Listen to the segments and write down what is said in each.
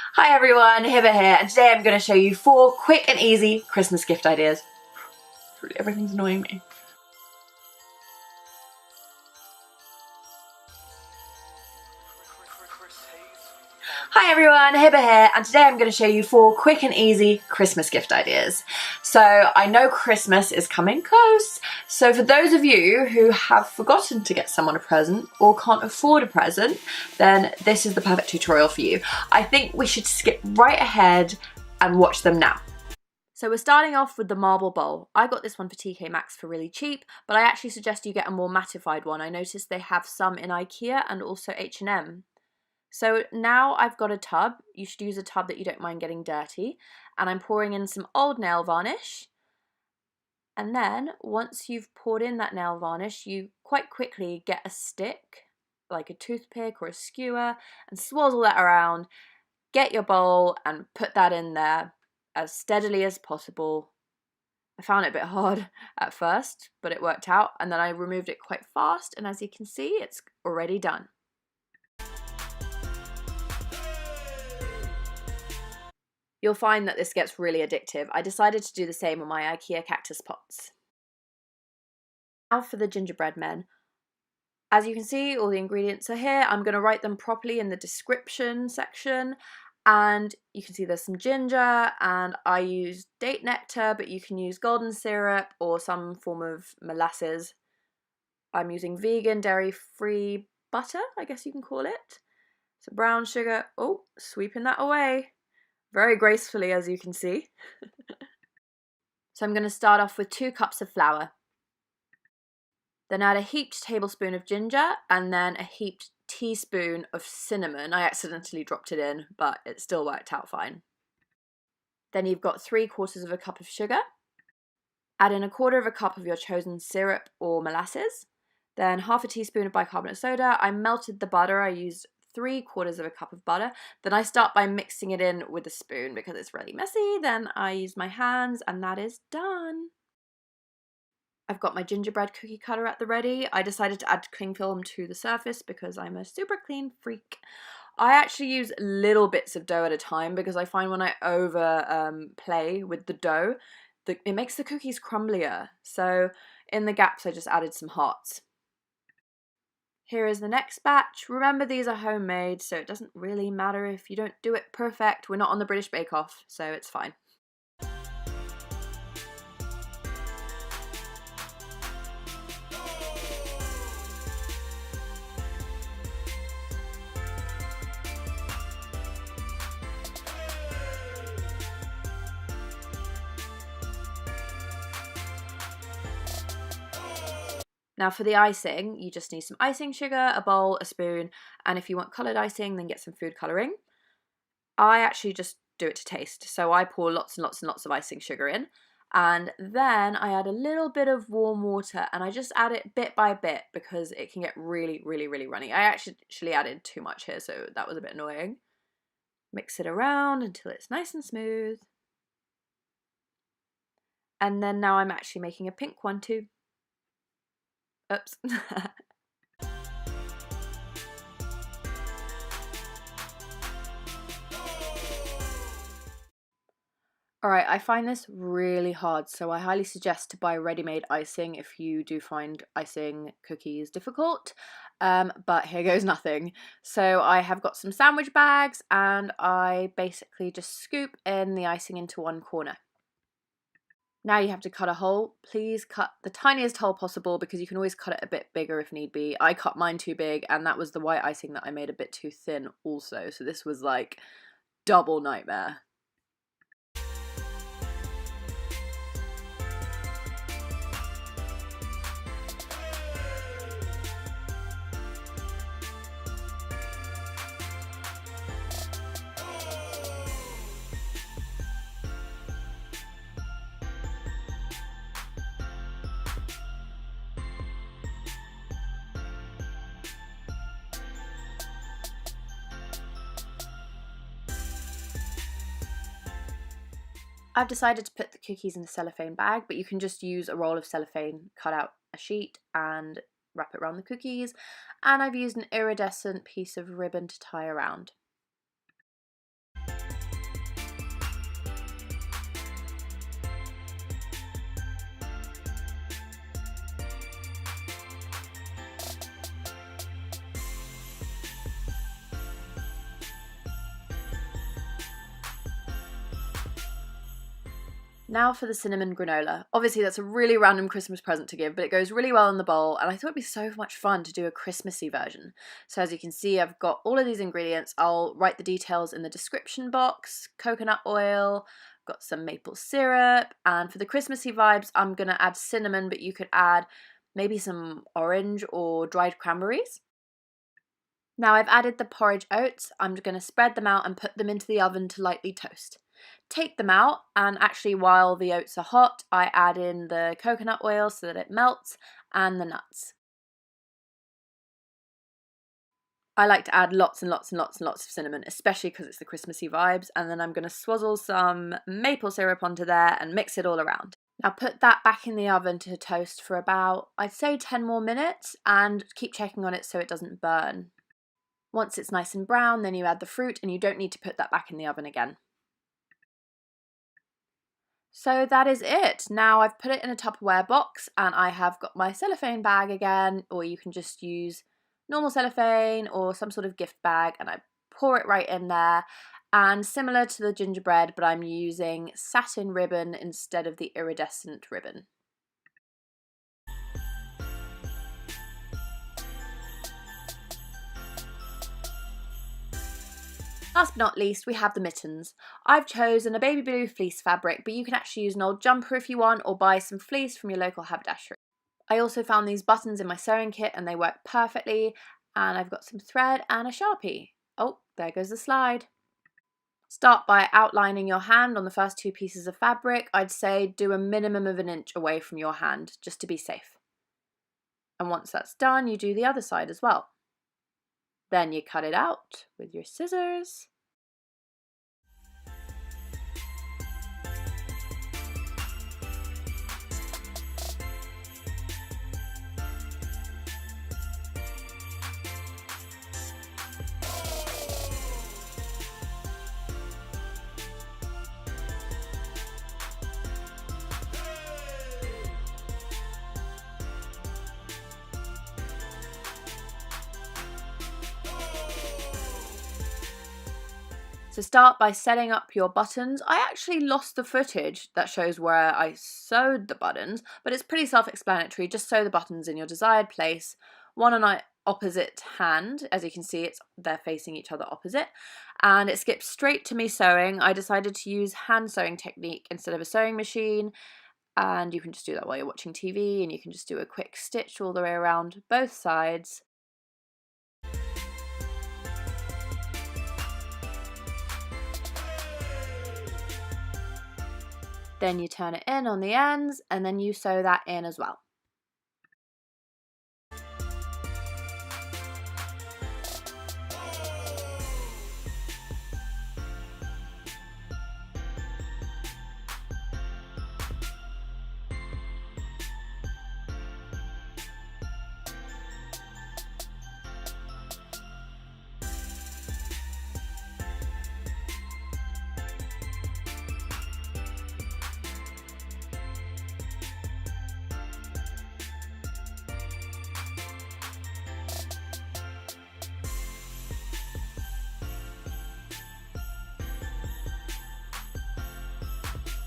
Hi everyone, Heba here, and today I'm going to show you 4 quick and easy Christmas gift ideas. Everything's annoying me. Hi everyone, Heba here, and today I'm going to show you 4 quick and easy Christmas gift ideas. So I know Christmas is coming close, so for those of you who have forgotten to get someone a present or can't afford a present, then this is the perfect tutorial for you. I think we should skip right ahead and watch them now. So we're starting off with the marble bowl. I got this one for TK Maxx for really cheap, but I actually suggest you get a more mattified one. I noticed they have some in IKEA and also H&M. So now I've got a tub. You should use a tub that you don't mind getting dirty. And I'm pouring in some old nail varnish. And then once you've poured in that nail varnish, you quite quickly get a stick, like a toothpick or a skewer, and swazzle that around. Get your bowl and put that in there as steadily as possible. I found it a bit hard at first, but it worked out, and then I removed it quite fast, and as you can see, it's already done. You'll find that this gets really addictive. I decided to do the same on my IKEA cactus pots. Now for the gingerbread men. As you can see, all the ingredients are here. I'm going to write them properly in the description section. And you can see there's some ginger, and I used date nectar, but you can use golden syrup or some form of molasses. I'm using vegan, dairy-free butter, I guess you can call it. So brown sugar, oh, sweeping that away. Very gracefully, as you can see. So I'm going to start off with 2 cups of flour. Then add a heaped tablespoon of ginger and then a heaped teaspoon of cinnamon. I accidentally dropped it in, but it still worked out fine. Then you've got 3/4 of a cup of sugar. Add in 1/4 cup of your chosen syrup or molasses. Then 1/2 teaspoon of bicarbonate soda. I melted the butter. I used 3/4 cup of butter. Then I start by mixing it in with a spoon because it's really messy. Then I use my hands and that is done. I've got my gingerbread cookie cutter at the ready. I decided to add cling film to the surface because I'm a super clean freak. I actually use little bits of dough at a time because I find when I play with the dough, it makes the cookies crumblier. So in the gaps I just added some hearts. Here is the next batch. Remember, these are homemade, so it doesn't really matter if you don't do it perfect. We're not on the British Bake Off, so it's fine. Now for the icing, you just need some icing sugar, a bowl, a spoon, and if you want coloured icing, then get some food colouring. I actually just do it to taste, so I pour lots and lots and lots of icing sugar in, and then I add a little bit of warm water, and I just add it bit by bit because it can get really, really, really runny. I actually added too much here, so that was a bit annoying. Mix it around until it's nice and smooth. And then now I'm actually making a pink one too. Oops. Alright, I find this really hard, so I highly suggest to buy ready-made icing if you do find icing cookies difficult. But here goes nothing. So I have got some sandwich bags and I basically just scoop in the icing into one corner. Now you have to cut a hole. Please cut the tiniest hole possible because you can always cut it a bit bigger if need be. I cut mine too big, and that was the white icing that I made a bit too thin also, so this was like double nightmare. I've decided to put the cookies in a cellophane bag, but you can just use a roll of cellophane, cut out a sheet and wrap it around the cookies, and I've used an iridescent piece of ribbon to tie around. Now for the cinnamon granola. Obviously that's a really random Christmas present to give, but it goes really well in the bowl, and I thought it'd be so much fun to do a Christmassy version. So as you can see, I've got all of these ingredients. I'll write the details in the description box. Coconut oil, got some maple syrup, and for the Christmassy vibes, I'm gonna add cinnamon, but you could add maybe some orange or dried cranberries. Now I've added the porridge oats. I'm going to spread them out and put them into the oven to lightly toast. Take them out, and actually while the oats are hot, I add in the coconut oil so that it melts, and the nuts. I like to add lots and lots and lots and lots of cinnamon, especially because it's the Christmassy vibes, and then I'm going to swazzle some maple syrup onto there and mix it all around. Now put that back in the oven to toast for about, I'd say 10 more minutes, and keep checking on it so it doesn't burn. Once it's nice and brown, then you add the fruit, and you don't need to put that back in the oven again. So that is it. Now I've put it in a Tupperware box, and I have got my cellophane bag again, or you can just use normal cellophane or some sort of gift bag, and I pour it right in there. And similar to the gingerbread, but I'm using satin ribbon instead of the iridescent ribbon. Last but not least, we have the mittens. I've chosen a baby blue fleece fabric, but you can actually use an old jumper if you want, or buy some fleece from your local haberdashery. I also found these buttons in my sewing kit and they work perfectly, and I've got some thread and a Sharpie. Oh, there goes the slide. Start by outlining your hand on the first 2 pieces of fabric. I'd say do a minimum of 1 inch away from your hand, just to be safe. And once that's done, you do the other side as well. Then you cut it out with your scissors. So start by setting up your buttons. I actually lost the footage that shows where I sewed the buttons, but it's pretty self-explanatory. Just sew the buttons in your desired place, one on an opposite hand. As you can see, they're facing each other opposite, and it skips straight to me sewing. I decided to use hand sewing technique instead of a sewing machine, and you can just do that while you're watching TV, and you can just do a quick stitch all the way around both sides. Then you turn it in on the ends, and then you sew that in as well.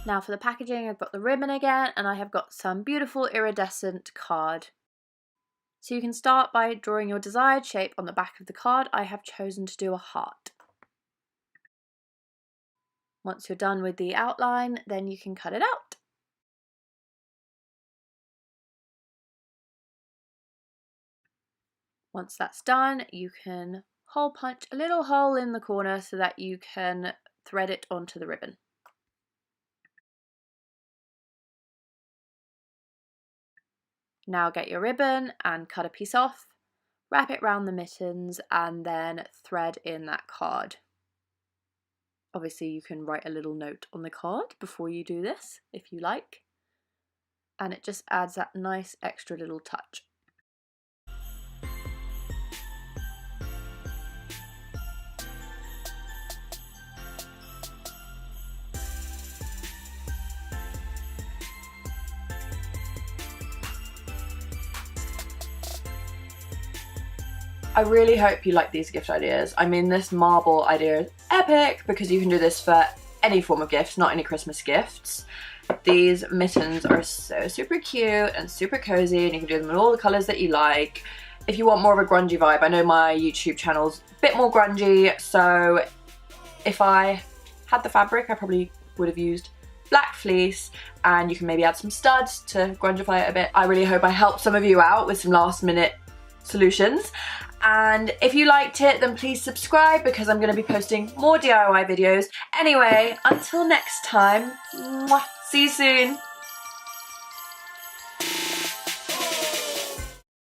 Now for the packaging, I've got the ribbon again, and I have got some beautiful iridescent card. So you can start by drawing your desired shape on the back of the card. I have chosen to do a heart. Once you're done with the outline, then you can cut it out. Once that's done, you can hole punch a little hole in the corner so that you can thread it onto the ribbon. Now get your ribbon and cut a piece off, wrap it around the mittens, and then thread in that card. Obviously you can write a little note on the card before you do this if you like, and it just adds that nice extra little touch. I really hope you like these gift ideas. I mean, this marble idea is epic because you can do this for any form of gift, not only Christmas gifts. These mittens are so super cute and super cozy, and you can do them in all the colours that you like. If you want more of a grungy vibe, I know my YouTube channel's a bit more grungy, so if I had the fabric, I probably would have used black fleece, and you can maybe add some studs to grungify it a bit. I really hope I helped some of you out with some last minute solutions. And if you liked it, then please subscribe, because I'm going to be posting more DIY videos. Anyway, until next time, mwah, see you soon.